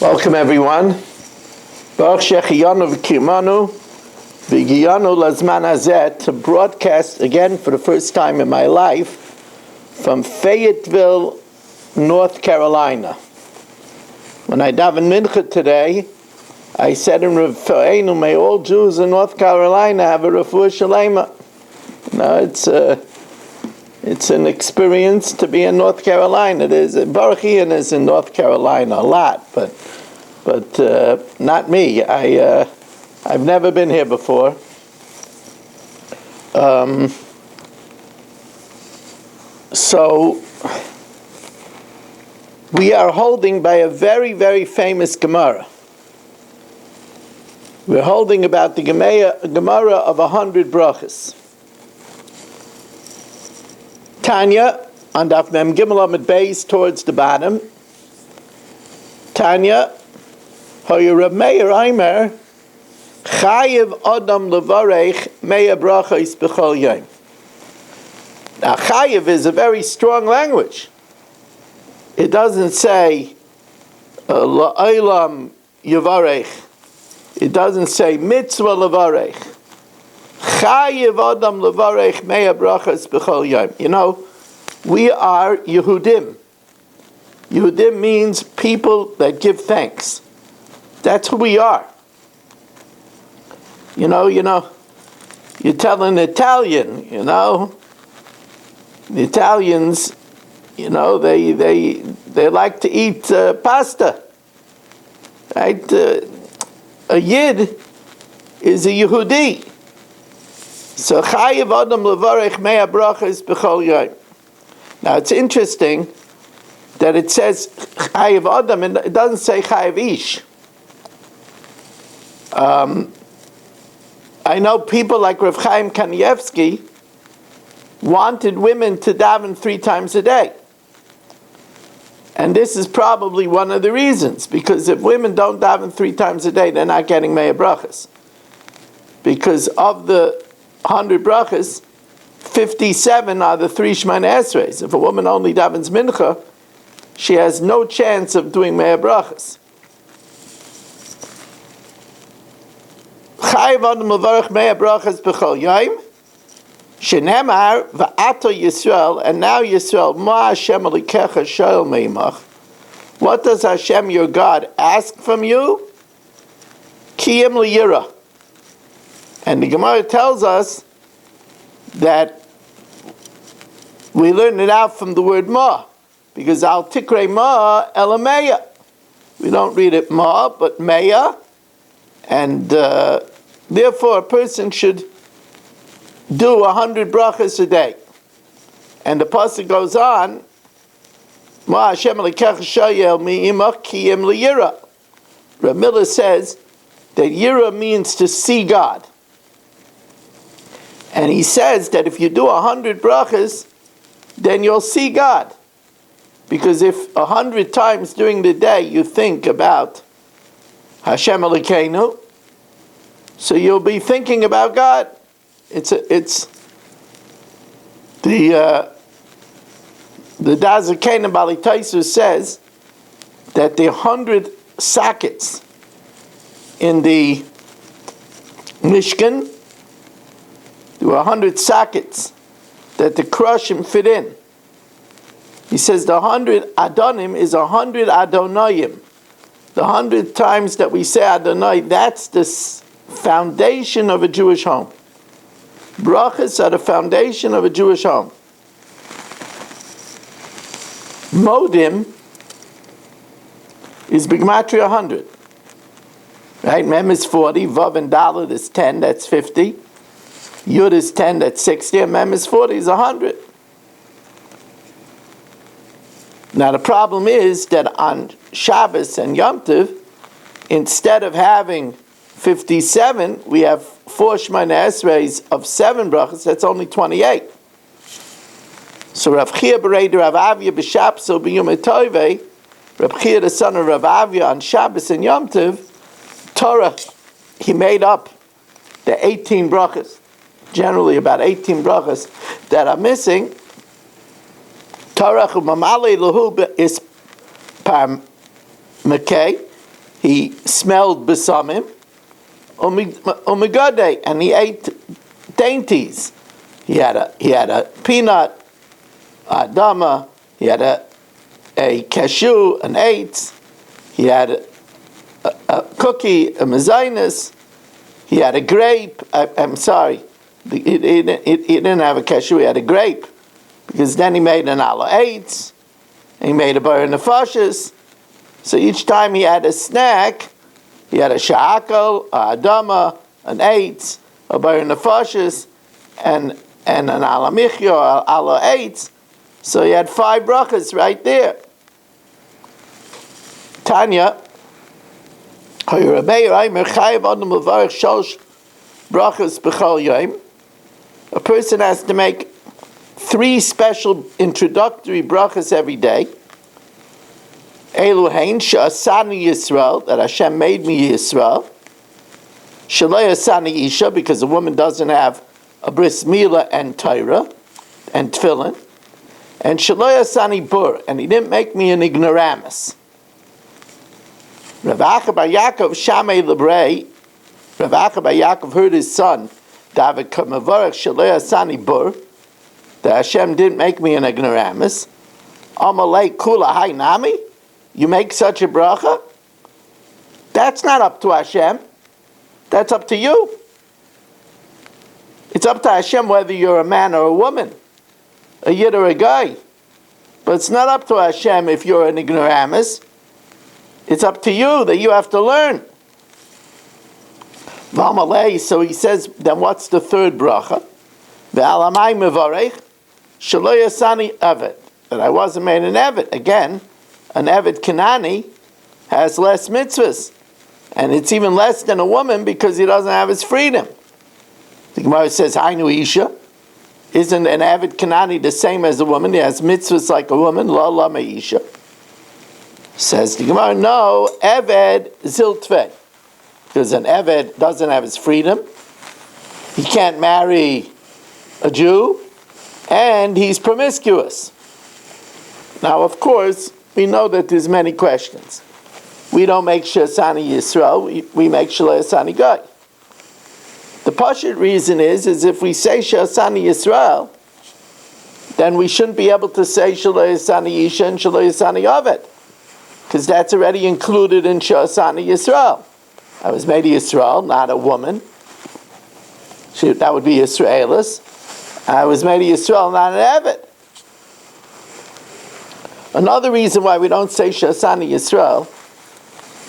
Welcome everyone. Baruch Shechiyanu v'kirmanu v'giyanu lazman hazeh, to broadcast again for the first time in my life from Fayetteville, North Carolina. When I davened mincha today, I said in Refu'enu, may all Jews in North Carolina have a refuah shalema. It's an experience to be in North Carolina. Baruch Ian is in North Carolina a lot, but not me. I've never been here before. So we are holding by a very, very famous Gemara. We're holding about the Gemara of 100 brachas. Tanya, on Daf Mem Gimel Amud Beis towards the bottom. Tanya, Hoyer Reb Meir Aimer, Chayiv Adam Levarech Meya Brachos B'chol Yom. Now, Chayiv is a very strong language. It doesn't say La'olam Yavarech. It doesn't say Mitzvah Levarech. Chayiv Adam Levarech Meya Brachos B'chol Yom. You know, we are Yehudim. Yehudim means people that give thanks. That's who we are. You tell an Italian, the Italians, they like to eat pasta. Right? A Yid is a Yehudi. So Chayiv Adam Levarech Meya Brachos B'chol Yom. Now it's interesting that it says Chayiv Adam and it doesn't say Chayiv Ish. I know people like Rav Chaim Kanievsky wanted women to daven 3 times a day. And this is probably one of the reasons, because if women don't daven 3 times a day, they're not getting Meya Brachos. Because of the 100 brachas, 57 are the 3 Shemona Esreis. If a woman only davens mincha, she has no chance of doing Meya Brachos. Chayiv Adam Levarech Meya Brachos B'chol Yom, Shenemar V'ato Yisrael, and now Yisrael, Ma Hashem Elikecha Shoel Meimach. What does Hashem your God ask from you? Kiyim L'yira. And the Gemara tells us that we learn it out from the word ma, because al tikrei ma elameya. We don't read it ma, but meya, and therefore a person should do 100 brachas a day. And the pasuk goes on, Ma Hashem Elikecha Shoel Meimach Kiyim L'yira. Reb Miller says that yira means to see God. And he says that if you do 100 brachas, then you'll see God. Because if 100 times during the day you think about Hashem Elokeinu, so you'll be thinking about God. It's the Dazakena Bali Taisu says that the 100 sockets in the Mishkan, there were 100 sockets that the Krushim fit in. He says the 100 Adonim is 100 Adonayim. The 100 times that we say Adonai, that's the foundation of a Jewish home. Brachas are the foundation of a Jewish home. Modim is B'gematria 100. Right? Mem is 40, Vav and Dalet is 10, that's 50. Yud is 10, that's 60, and Mem is 40, is 100. Now the problem is that on Shabbos and Yom Tov, instead of having 57, we have 4 Shemona Esreis of 7 brachas, that's only 28. So Rav Chia b'rei Rav Avia b'Shabso b'Yom Tovei, Rav Chia the son of Rav Avia on Shabbos and Yom Tov, Torah, he made up the 18 brachas. Generally about 18 brachas that are missing. Torah mamale lahu is par mekei, he smelled besamim, umigade, and he ate dainties. He had a peanut, a dama, he had a cashew, an eitz, he had a cookie, a mezainis, he had a grape. I'm sorry, he didn't have a cashew, he had a grape, because then he made an ala eitz, and he made a bar nefashis. So each time he had a snack, he had a sha'akal, a adama, an eitz, a bar nefashis, and an ala michyo, ala eitz. So he had 5 brachas right there. Tanya, a person has to make 3 special introductory brachas every day. Eluhain she'asani Yisrael, that Hashem made me Yisrael. Shalei asani isha, because a woman doesn't have a bris milah and Torah and tefillin. And shalei asani bur, and he didn't make me an ignoramus. Rav Acha bar Yaakov Shamei Lebrei, Rav Acha bar Yaakov heard his son David Kamavarach Shalei asani bur, that Hashem didn't make me an ignoramus. Amalei kula hay nami, you make such a bracha? That's not up to Hashem. That's up to you. It's up to Hashem whether you're a man or a woman, a yid or a guy. But it's not up to Hashem if you're an ignoramus. It's up to you that you have to learn. So he says, then what's the 3rd bracha? Ve'alamai mevarech shelo yasani eved, that I wasn't made an eved. Again, an eved Kanani has less mitzvahs, and it's even less than a woman because he doesn't have his freedom. The Gemara says, Hainu Isha, isn't an eved Kanani the same as a woman? He has mitzvahs like a woman. La la meisha. Says the Gemara, no, eved ziltve, because an eved doesn't have his freedom. He can't marry a Jew, and he's promiscuous. Now, of course, we know that there's many questions. We don't make Shasani Yisrael, we make Shasani Guy. The pashut reason is if we say Shasani Yisrael, then we shouldn't be able to say Shasani Isha and Shasani Aved, because that's already included in Shasani Yisrael. I was made a Yisrael, not a woman. That would be Yisraelis. I was made a Yisrael, not an Eved. Another reason why we don't say Shasani Yisrael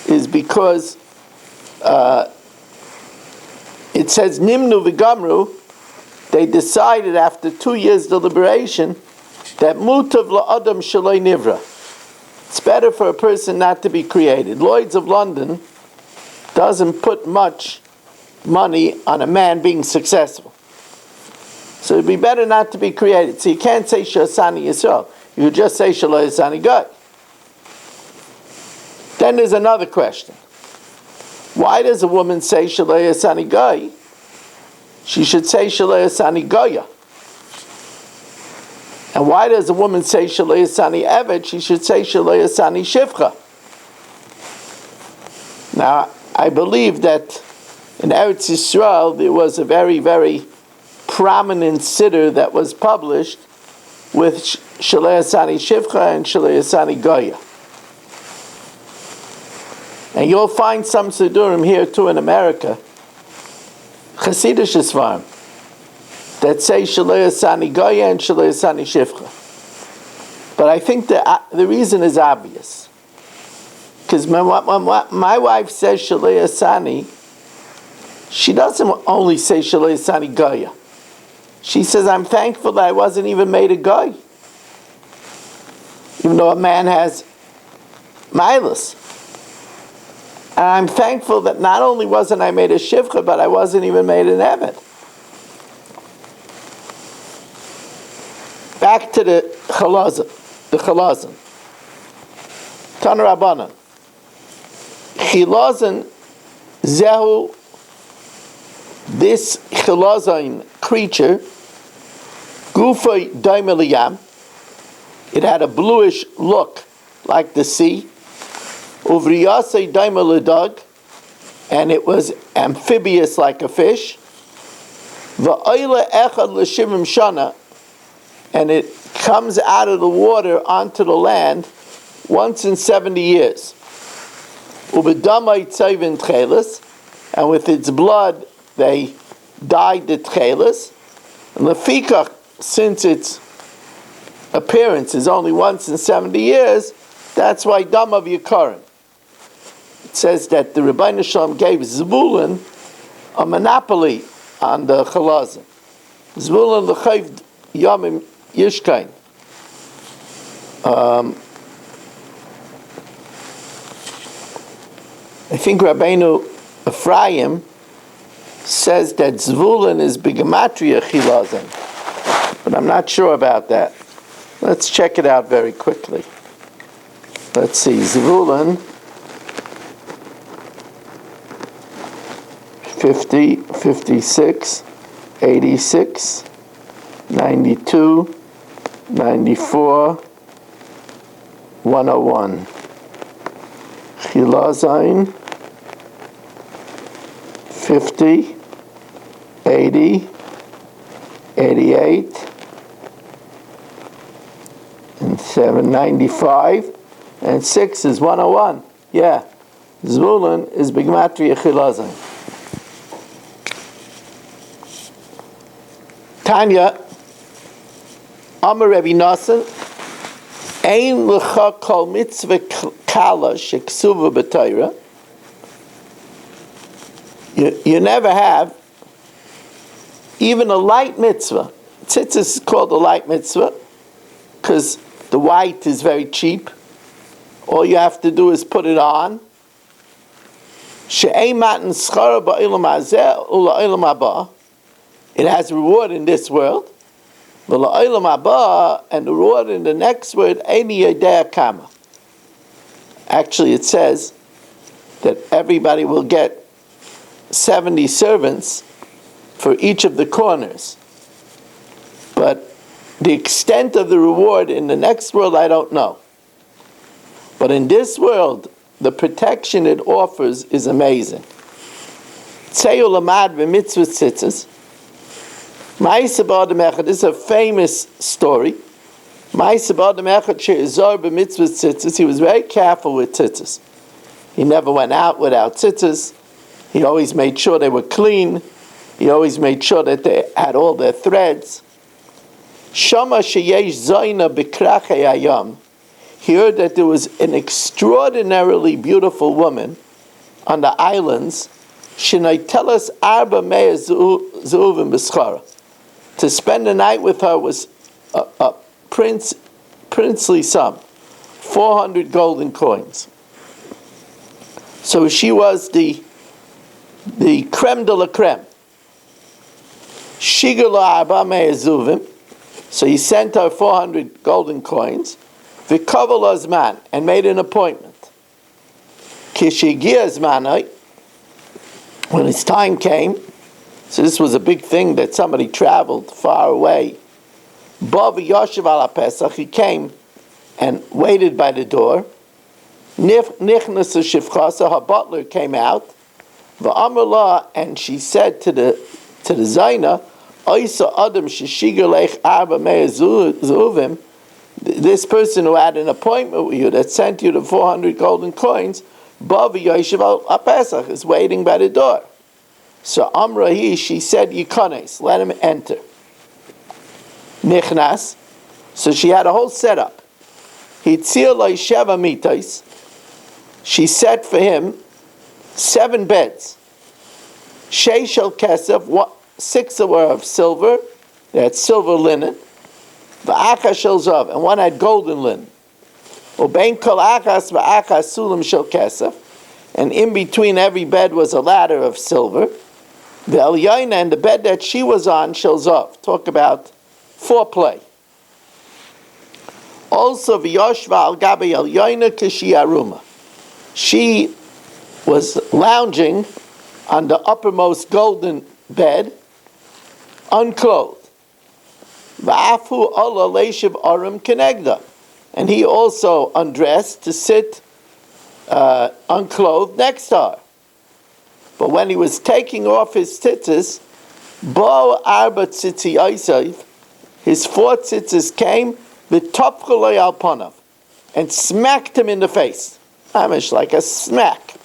is because it says Nimnu v'gamru. They decided after 2 years deliberation that mutav la'adam shaloi nivra. It's better for a person not to be created. Lloyd's of London doesn't put much money on a man being successful. So it'd be better not to be created. So you can't say Shasani Yisrael. You just say Shaloi Yasani Guy. Then there's another question. Why does a woman say Shaloi Yasani Guy? She should say Shaloi Yasani Goya. And why does a woman say Shaloi Yasani Eved? She should say Shaloi Yasani Shivcha. Now, I believe that in Eretz Yisrael there was a very, very prominent siddur that was published with Shaloi Yasani Shivcha and Shaloi Yasani Goya. And you'll find some siddurim here too in America, Chassidish Svarim, that say Shaloi Yasani Goya and Shaloi Yasani Shivcha. But I think the reason is obvious. Because my wife says Shaloi Yasani, she doesn't only say Shaloi Yasani Goya. She says, I'm thankful that I wasn't even made a guy. Even though a man has milas. And I'm thankful that not only wasn't I made a shivcha, but I wasn't even made an eved. Back to the chalazim. Tana Rabbanan. Chilazin zehu, this chilazin creature, gufay daim, it had a bluish look like the sea. Uvriyasei daima ledug, and it was amphibious like a fish. Va'oile echad l'shivim shana, and it comes out of the water onto the land once in 70 years. Ubedamai tzayvin tchelis, and with its blood they dyed the tchelis. And lefikach, since its appearance is only once in 70 years, that's why dam of Yikarim. It says that the Rebbeinu Shalom gave Zvulun a monopoly on the chalazim. Zvulun l'chayv yamim yishkain. I think Rabbeinu Ephraim says that Zvulun is bigamatria chilazim, but I'm not sure about that. Let's check it out very quickly. Let's see, Zvulun 50, 56, 86, 92, 94, 101. Chilazain 50, 80, 88, and 795, and 6 is 101. Yeah, Zvulun is Bigmatria Chilazain. Tanya, Amar Rebbe Nassan, Ein lecha kol mitzvah kala sheksuva b'Torah. You never have even a light mitzvah. Tzitzis is called a light mitzvah because the white is very cheap. All you have to do is put it on. She'ei matan schara ba'olam hazeh u'la'olam haba. It has reward in this world. V'la'olam haba, and the reward in the next word, eini yodea kama. Actually, it says that everybody will get 70 servants for each of the corners. But the extent of the reward in the next world, I don't know. But in this world, the protection it offers is amazing. Tzeu lamad v'mitzvah tzitzis. Ma'aseh b'adam echad, this is a famous story. Ma'aseh b'adam echad she'izor b'mitzvah tzitzis. He was very careful with tzitzis. He never went out without tzitzis. He always made sure they were clean. He always made sure that they had all their threads. Shama sheyesh zayna b'krachei hayam. He heard that there was an extraordinarily beautiful woman on the islands. Shinaitelas arba mea zuvim b'schara. To spend the night with her was a princely sum, 400 golden coins. So she was the creme de la creme. Shigala arba mea zuvim. So he sent her 400 golden coins. V'kaval azman, and made an appointment. Kishigia azmanai, when his time came, so this was a big thing that somebody traveled far away. Bavi Yoshev ala Pesach, he came and waited by the door. Nichnas shivchasa, her butler came out. V'amar la, and she said to the Zaina, Oisa Adam Shishigalech Arba Mea Zuvim, this person who had an appointment with you that sent you the 400 golden coins, Bavi Yoshev al Pesach, is waiting by the door. So Amrahi, she said, Yikones, let him enter. Nichnas, so she had a whole setup. Hitzir lo sheva mitais, she set for him 7 beds. Sheishel kesef, 6 were of silver, they had silver linen. V'achas shel zav, and 1 had golden linen. Ubein kol achas v'achas sulam shel kesef, and in between every bed was a ladder of silver. V'elyaina, and the bed that she was on, shel zav. Talk about foreplay. Also v'yoshva al gabe elyaina k'shiaruma. She was lounging on the uppermost golden bed, unclothed. V'afu ola leishiv arim kenegda, and he also undressed to sit unclothed next to her. But when he was taking off his tzitzis, bo arba tzitzi oisayv, his 4 tzitzis came, v'topchaloi al panav, and smacked him in the face. Amish, like a smack.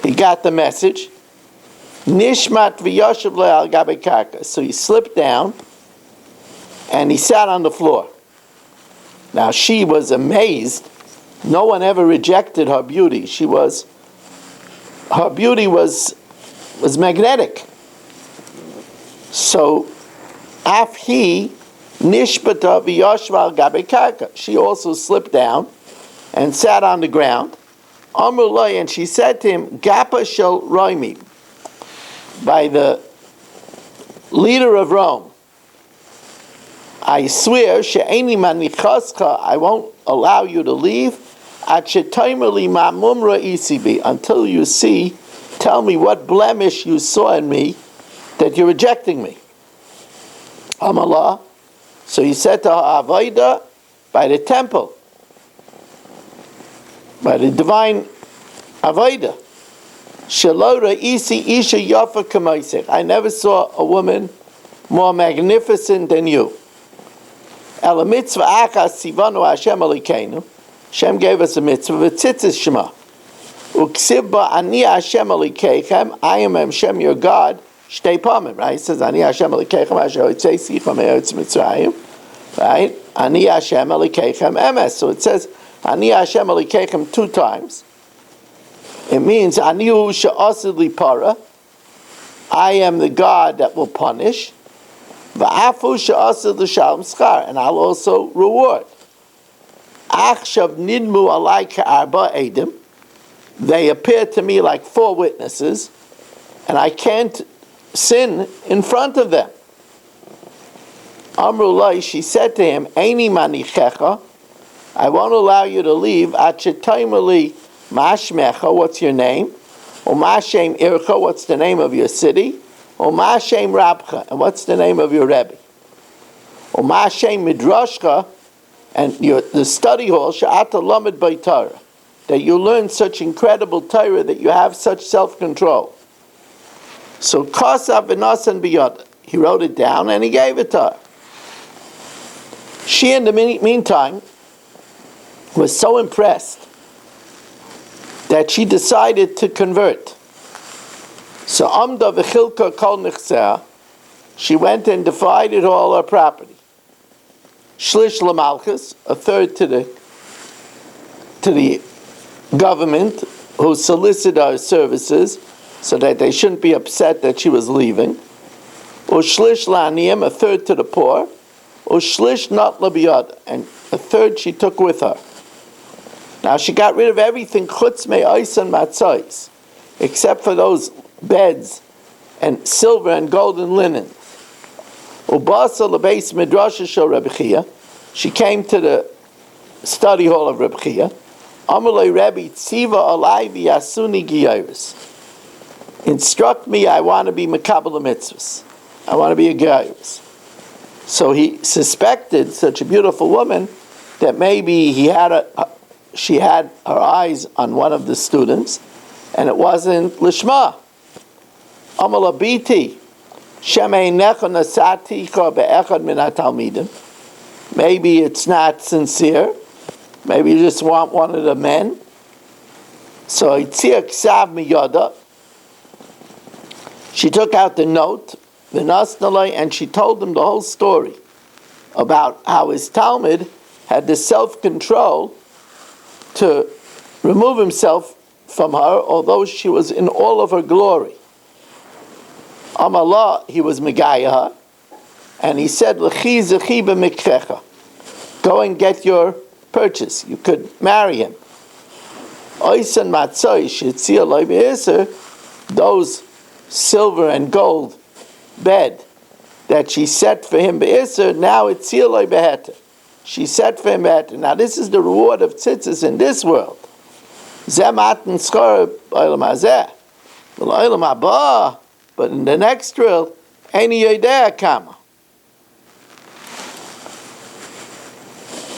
He got the message. Nishmat v'yoshev le al gabe karka. So he slipped down, and he sat on the floor. Now she was amazed. No one ever rejected her beauty. Her beauty was magnetic. So, af he nishbata v'yoshev al gabe karka. She also slipped down and sat on the ground. Amr loy, and she said to him, Gapa shel Roimi, by the leader of Rome, I swear, she'eni manichascha, I won't allow you to leave, at shetoimeli ma'mumra isibi, until you see, tell me what blemish you saw in me that you're rejecting me. Amalah, so he said to her, Avoida, by the temple, by the divine Avodah. Shalora isi isha yafa kamaisech. I never saw a woman more magnificent than you. Ela mitzvah achas sivanu Hashem alikeinu. Hashem gave us a mitzvah v'tzitzis shema. Uksiv ba ani Hashem alikeichem. I am Hashem your God. Shtei pamim. Right? It says ani Hashem alikeichem asher hotzei sicha me'eretz Mitzrayim. Right? Ani Hashem alikeichem emes. So it says Ani Hashem Elokeichem 2 times. It means Anihu she'ased li para. I am the God that will punish. Va'afu she'ased l'shalom schar, and I'll also reward. Achshav nidmu alai ka'arba edim. They appear to me like 4 witnesses, and I can't sin in front of them. Amrullah, she said to him, Eini manichecha, I won't allow you to leave. Achetaimali mashmecha, what's your name? Or mashem ircha, what's the name of your city? Or mashem rabcha, and what's the name of your rebbe? Or mashem midrashcha, and the study hall she'ata lamed by Torah, that you learn such incredible Torah that you have such self-control. So kasav v'nasan biyad, he wrote it down and he gave it to her. She, in the meantime, was so impressed that she decided to convert. So Amda v'chilka kol nichsea, she went and divided all her property. Shlish l'malchus, a third to the government who solicited her services so that they shouldn't be upset that she was leaving. Ushlish la'aniyim, a third to the poor. Ushlish not labiyad, and a third she took with her. Now she got rid of everything chutz me'ois and matzos, except for those beds and silver and golden linen. Ubasa lebeis midrasha shel Reb Chia. She came to the study hall of Reb Chia. Amalei Rebbe tziva alai v'yasuni giyaris. Instruct me, I want to be mekabel mitzvahs. I want to be a giyaris. So he suspected such a beautiful woman that maybe she had her eyes on one of the students, and it wasn't lishma. Amala biti shemei necha nasaticha be'echad min hatalmidim. Maybe it's not sincere. Maybe you just want one of the men. So itzia ksav miyada. She took out the note, v'nasnalei, and she told him the whole story about how his Talmud had the self-control to remove himself from her, although she was in all of her glory. Amalah, he was Megayah, and he said, L'chi zechi b'mikvecha. Go and get your purchase. You could marry him. Oisan matzoi shetzia loy be'eser, those silver and gold bed that she set for him be'eser, now it's tzia loy be'heter. She set for him be'heter. Now this is the reward of tzitzis in this world. Zeh matan schor b'olam hazeh. B'olam haba, but in the next world, any yodea kama.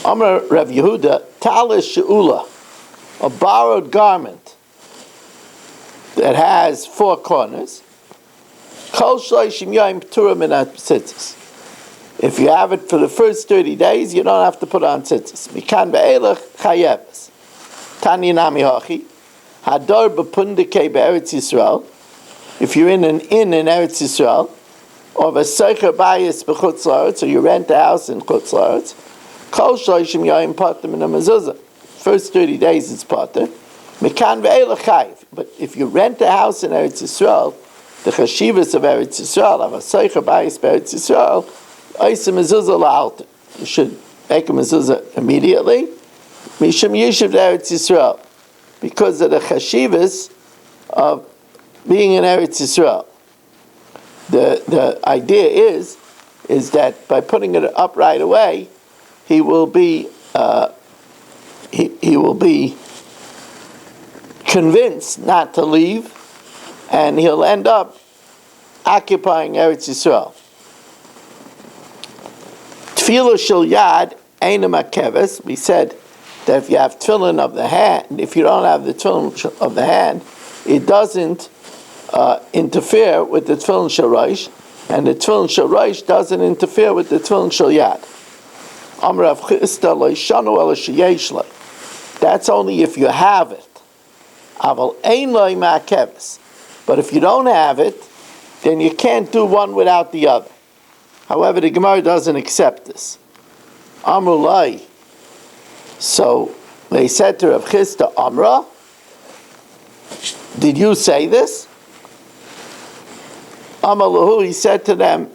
Amar Rav Yehuda, Talis She'ula, a borrowed garment that has 4 corners, kol shloshim yom p'tura min hatzitzis. If you have it for the first 30 days, you don't have to put on tzitzis. Mikan ve'elach chayeves. Tani nami hachi. Hador b'pundike be'eretz Yisrael. If you're in an inn in Eretz Yisrael, or v'seicher bayis b'chutz la'aretz, or you rent a house in chutz la'aretz, kol shloshim yom pater min hamezuzah. First 30 days it's pater. Mikan ve'elach chayev. But if you rent a house in Eretz Yisrael, the chashivas of Eretz Yisrael, of v'seicher bayis be'eretz Yisrael, you should make a mezuzah immediately. Mishum Yishuv Eretz Yisrael, because of the chashivas of being in Eretz Yisrael. The idea is that by putting it up right away, he will be convinced not to leave, and he'll end up occupying Eretz Yisrael. Tefillah shel yad eina makeves. We said that if you have tefillin of the hand, if you don't have the tefillin of the hand, it doesn't interfere with the tefillin shel rosh, and the tefillin shel rosh doesn't interfere with the tefillin shel yad. Amar Rav Chisda lo yishanu ela sheyesh lo. That's only if you have it. Aval ein lo makeves. But if you don't have it, then you can't do one without the other. However, the Gemara doesn't accept this. Amru lai. So they said to Rav Chisda, Amra, did you say this? Amar lahu, he said to them,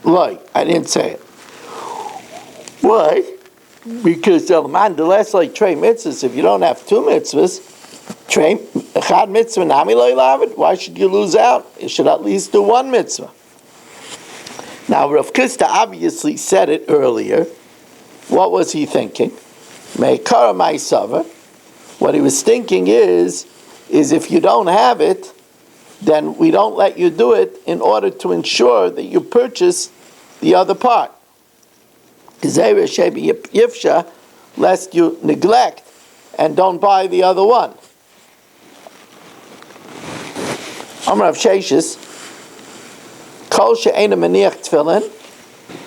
lai, I didn't say it. Why? Because the less like trey mitzvahs, if you don't have 2 mitzvahs, trey echad mitzvah nami lo ilavid, why should you lose out? You should at least do 1 mitzvah. Now, Rav Chisda obviously said it earlier. What was he thinking? Meikara ma'asavar. What he was thinking is if you don't have it, then we don't let you do it in order to ensure that you purchase the other part. Yifsha, lest you neglect and don't buy the other one. Amar Rav Sheshis, Kol she'ena maniach tefillin,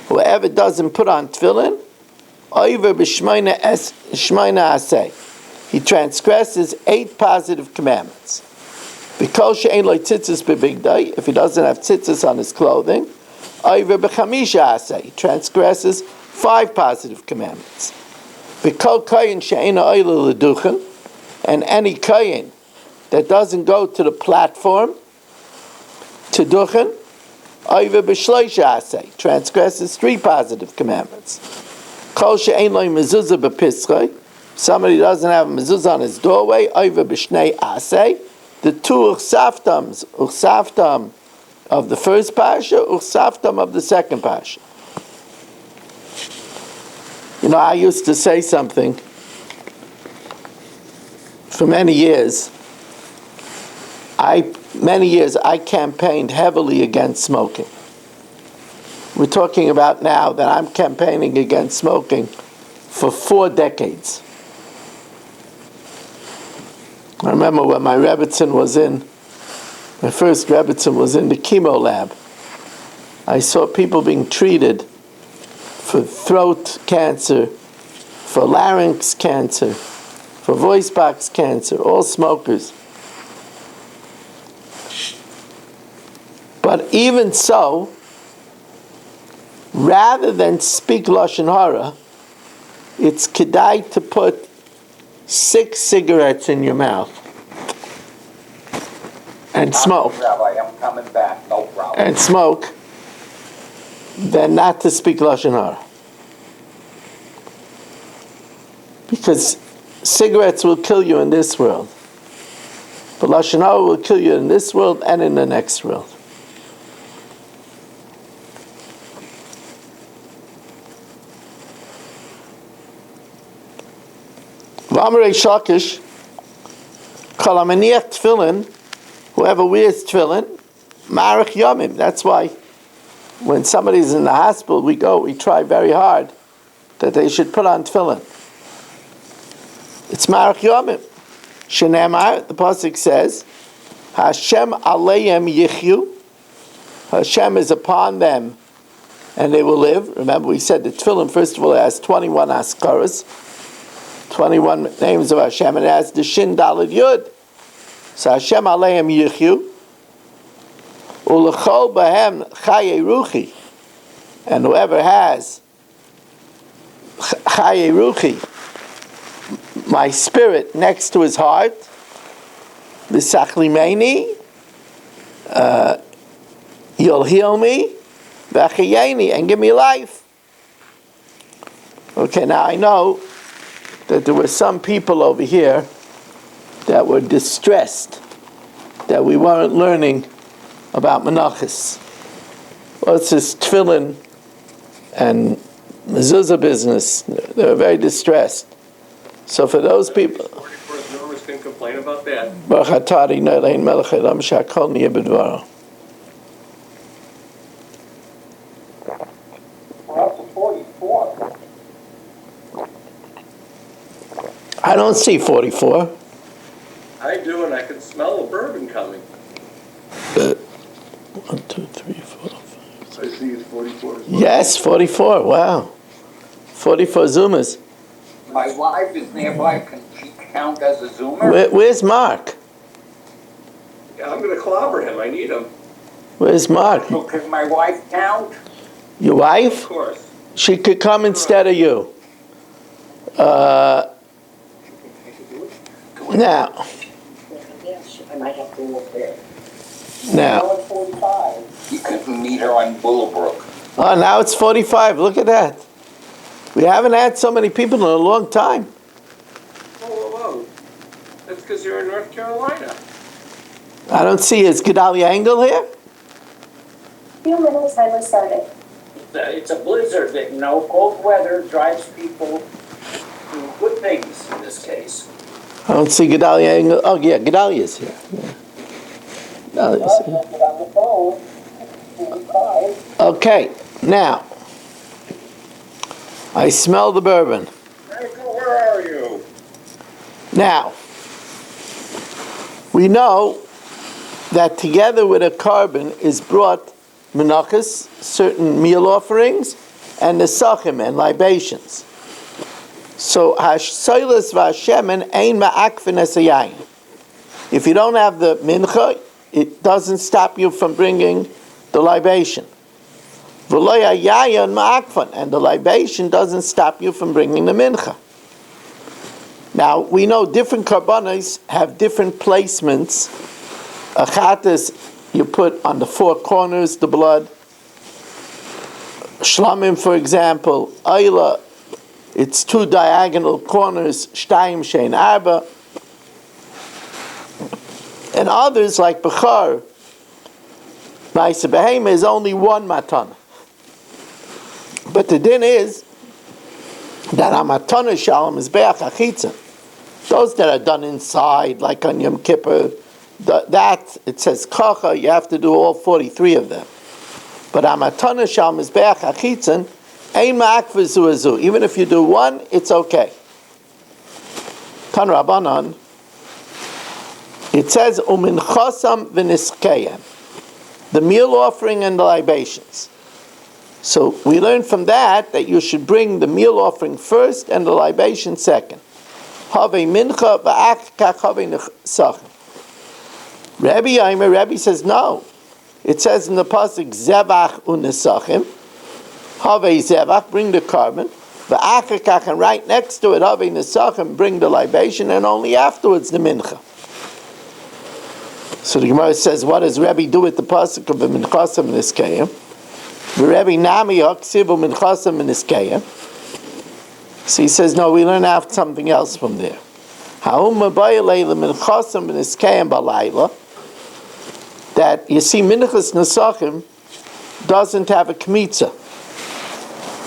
whoever doesn't put on tefillin, oiver b'shmeina aseh, he transgresses 8 positive commandments. B'kol she'en lo tzitzis b'bigdai, if he doesn't have tzitzis on his clothing, oiver b'chamisha aseh, he transgresses 5 positive commandments. B'kol kayin she'ena oila l'duchen, and any kayin that doesn't go to the platform to duchen, Oiver b'shloisha aseh, transgresses 3 positive commandments. Kol she'ein lo mezuzah b'pischai, somebody doesn't have a mezuzah on his doorway, oiver b'shnei aseh, the 2 uchsaftam of the first parsha, uchsaftam of the second parsha. You know, I used to say something for many years. I campaigned heavily against smoking. We're talking about now that I'm campaigning against smoking for 4 decades. I remember when my Rebbitzin my first Rebbitzin was in the chemo lab. I saw people being treated for throat cancer, for larynx cancer, for voice box cancer, all smokers. But even so, rather than speak Lashon Hara, it's kedai to put 6 cigarettes in your mouth and smoke. Rabbi, I'm coming back, no problem. And smoke, than not to speak Lashon Hara. Because cigarettes will kill you in this world. But Lashon Hara will kill you in this world and in the next world. V'amarei Shakish, kol hamaniach tefillin, whoever wears tefillin, marich yomim. That's why when somebody's in the hospital, we try very hard that they should put on tefillin. It's Marach Yomim. Shenemar, the pasuk says, Hashem aleim yichyu. Hashem is upon them, and they will live. Remember, we said the Tefillin, first of all, it has 21 askaras, 21 names of Hashem, and it has the Shin Daled Yud. So Hashem aleim yichyu. Ulechol bahem chaye ruchi. And whoever has chaye ruchi, my spirit, next to his heart, v'sachlimeni, you'll heal me, v'achayeni, and give me life. Okay, now I know that there were some people over here that were distressed that we weren't learning about Menachos. What's this tefillin and mezuzah business? They were very distressed. So for those people, 44 Zoomers can complain about that. Baruch atah Adonai Eloheinu melech haolam shehakol niyeh b'dvaro. Well, that's 44. I don't see 44. I do, and I can smell the bourbon coming. 1, 2, 3, 4, 5. I see it's 44. Yes, 44. Wow. 44 Zoomers. My wife is nearby. Can she count as a Zoomer? Where's Mark? Yeah, I'm going to clobber him. I need him. Where's Mark? So can my wife count? Your Of wife? course. She could come instead of you. Now. Yes, I might have to look there. Now. 45. You couldn't meet her on Bullbrook. Oh, now it's 45. Look at that. We haven't had so many people in a long time. Whoa. That's because you're in North Carolina. I don't see, is Gedalia Engel here? Few minutes I was started. It's a blizzard, cold weather drives people to good things in this case. I don't see Gedalia Engel. Oh, yeah, Gedalia's here. Yeah. Gedalia's here. On the phone. 45. Okay, now. I smell the bourbon. Michael, where are you? Now, we know that together with a carbon is brought menachos, certain meal offerings, and nesachim and libations. So hashsoilas v'hashemen ein ma'akvin es hayayin. If you don't have the mincha, it doesn't stop you from bringing the libation. V'lo yayin ma'akvin, and the libation doesn't stop you from bringing the mincha. Now, we know different karbanos have different placements. Achat is you put on the four corners the blood. Shlamim, for example, Ayla, it's two diagonal corners, Shtayim Shein Arba. And others, like Bechar, Ma'aseh Behema is only one matana. But the din is that a matana shalom is be'ach achitzah. Those that are done inside, like on Yom Kippur, that, it says kacha, you have to do all 43 of them. But amatana shal mizbeach achitzin, ein ma'akv zu. Even if you do one, it's okay. Kan Rabbanan, it says umin chosam v'niskeyem, the meal offering and the libations. So we learn from that you should bring the meal offering first and the libation second. Have mincha v'ach have nesachim. Rabbi says no. It says in the pasuk zevach unesachim. Have zevach, bring the carbon. V'ach and right next to it have nesachim, bring the libation, and only afterwards the mincha. So the Gemara says, what does Rabbi do with the pasuk of the minchasam niskayim? Rabbi nami haksivu minchasam niskayim. So he says, no, we learn out something else from there. That you see, Minchas Nesachim doesn't have a kmitza.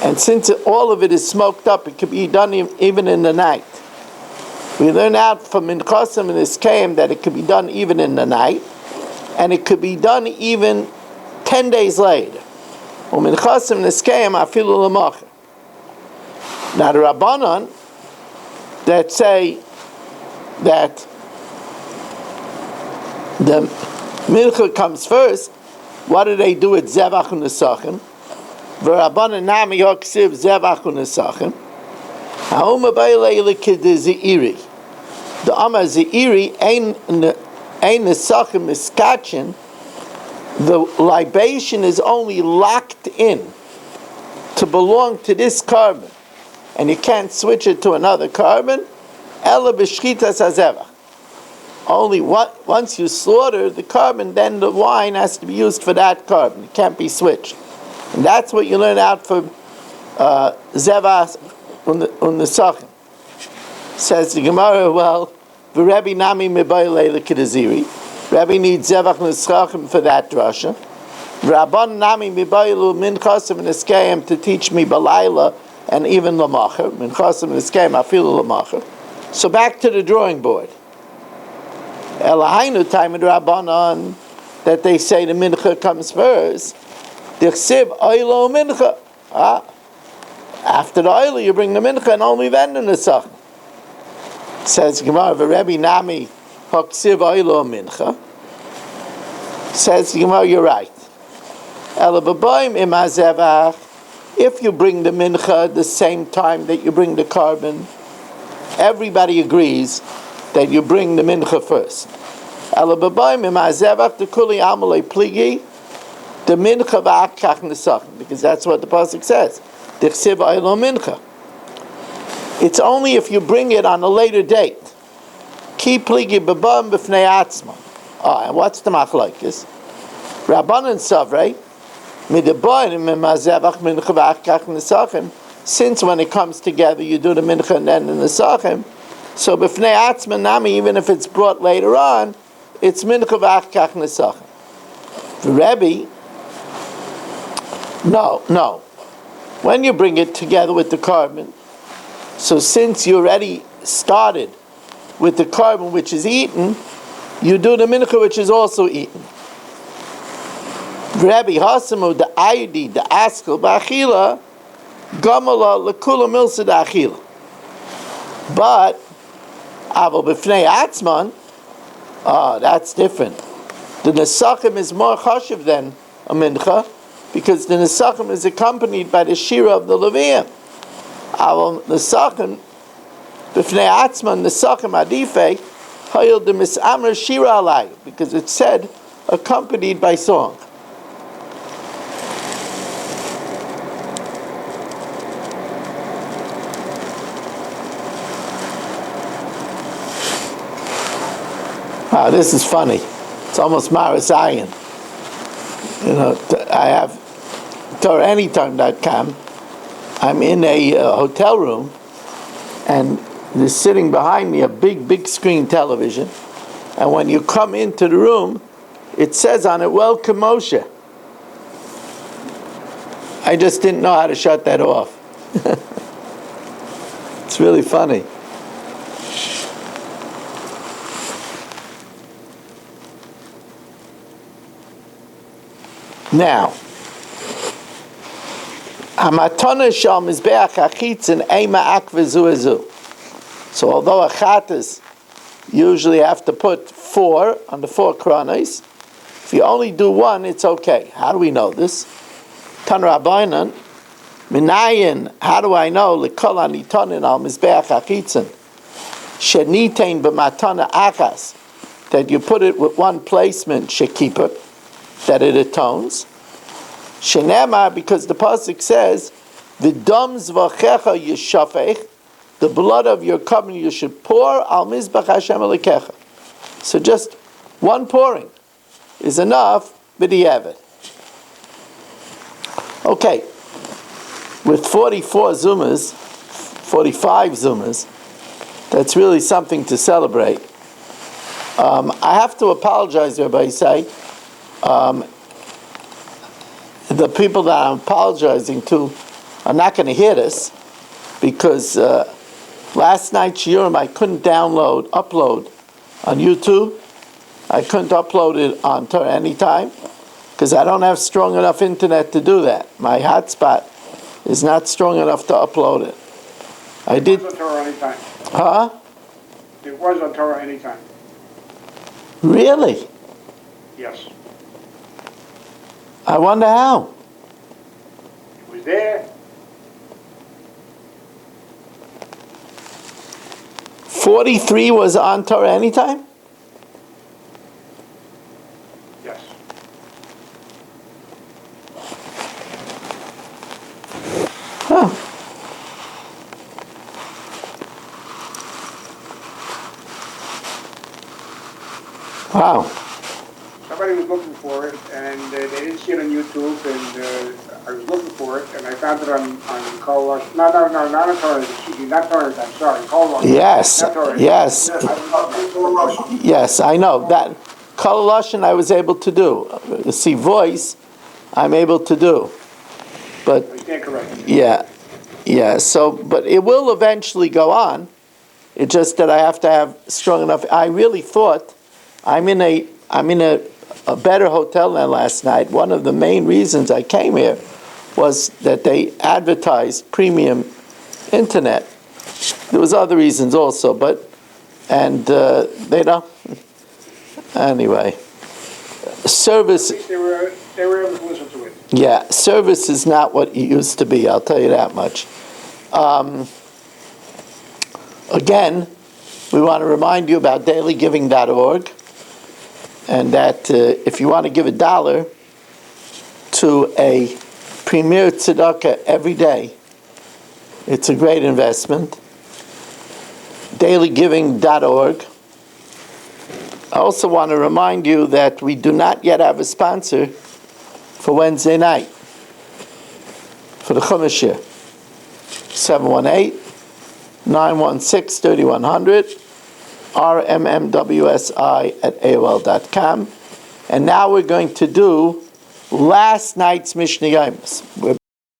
And since all of it is smoked up, it could be done even in the night. We learn out from Minchasim and Niskayim that it could be done even in the night, and it could be done even 10 days later. Minchasim and Niskayim afilu l'machar. Now the Rabbanan that say that the mincha comes first, what do they do at zevach u'nesachim? V'rabbanan nami hoksiv zevach u'nesachim. Ha'uma b'ilei l'kidei the Amar Ze'iri ein nesachim miskatchen. The libation is only locked in to belong to this carbon, and you can't switch it to another carbon. Ela b'shchitas hazevach. Only once you slaughter the carbon, then the wine has to be used for that carbon. It can't be switched, and that's what you learn out for zevach u'nesachim. Says the Gemara, well, the Rebbe nami mebayilei l'kidaziri. Rebbe needs zevach neschachim for that drasha. Rabban nami mebayilu minchasim neskayim to teach me balayla and even lamacher. Minchasim neskayim afilu lamacher. So back to the drawing board. Elahainu time in Rabbanon that they say the mincha comes first. Dichsiv oilo mincha. After the oil you bring the mincha and only then the nesachim. Says Gemara, Rebbe Nami Hoksiv Oilo Mincha. Says Gemara, you're right. If you bring the mincha at the same time that you bring the carbon, everybody agrees that you bring the mincha first. The mincha v'akach nesachim, because that's what the pasuk says. Dichsiv Oilo Mincha. It's only if you bring it on a later date. Ki pligi b'bam b'fnei atzma. And what's the machlokes? Rabbanan savrei midabonim memazevach mincha v'achkach nesachim. Since when it comes together, you do the mincha and then the nesachim. So b'fnei atzma nami, even if it's brought later on, it's mincha v'achkach nesachim. The Rebbe, no. When you bring it together with the carbon, so since you already started with the carbon which is eaten, you do the mincha which is also eaten. Rabbi Hasamu the ayudi the askel ba'achila gamala lekula milsa da'achila. But avo b'fnei atzman, that's different. The nesachim is more chashiv than a mincha because the nesachim is accompanied by the shira of the Levium. Our nesachim b'fnei atzman nesachim adifei hayil the misamra shira alay, because it said accompanied by song. Wow, this is funny. It's almost Marasayan. You know, I have TorahAnytime.com. I'm in a hotel room, and there's sitting behind me a big screen television. And when you come into the room, it says on it, "Welcome Moshe." I just didn't know how to shut that off. It's really funny. Now, Hamatana shal mizbeach achitzin ema akvezu. So although a chatas usually have to put 4 on the 4 kronos, if you only do 1, it's okay. How do we know this? Tan Rabbanan, minayin. How do I know? Lekol anitonin al mizbeach achitzin shenitain b'matana achas, that you put it with one placement shekipa, that it atones. Shenema, because the pasuk says, "The dams vachecha yishafech," the blood of your covenant you should pour al mizbach Hashem Elokecha. So just one pouring is enough b'di'evet. Okay, with 44 zumas, 45 zumas, that's really something to celebrate. I have to apologize, Rabbi Say. The people that I'm apologizing to are not going to hear this, because last night's Shiurim I couldn't upload on YouTube. I couldn't upload it on TorahAnytime because I don't have strong enough internet to do that. My hotspot is not strong enough to upload it. I did. TorahAnytime. Huh? It was on Torah anytime. Really? Yes. I wonder how. It was there. 43 was on Torah anytime? Yes. Huh. Wow. Somebody was looking for it, and they didn't see it on YouTube, and I was looking for it, and I found it on Colosh. No, not on Torah. Excuse me, not Torah. I'm sorry, Colosh. Yes, Not Torah. yes. Colosh. Yes, I know. That Kol I was able to do. See, voice, I'm able to do. But, I stand corrected. yeah, so, but it will eventually go on. It's just that I have to have strong enough. I really thought I'm in a better hotel than last night. One of the main reasons I came here was that they advertised premium internet. There was other reasons also, and they don't. Anyway, service. At least they were able to listen to it. Yeah, service is not what it used to be. I'll tell you that much. Again, we want to remind you about dailygiving.org, and that if you want to give $1 to a premier tzedakah every day, it's a great investment. dailygiving.org. I also want to remind you that we do not yet have a sponsor for Wednesday night for the Chumash year. 718-916-3100, rmmwsi@aol.com. And now we're going to do last night's Mishnah Yomis. We're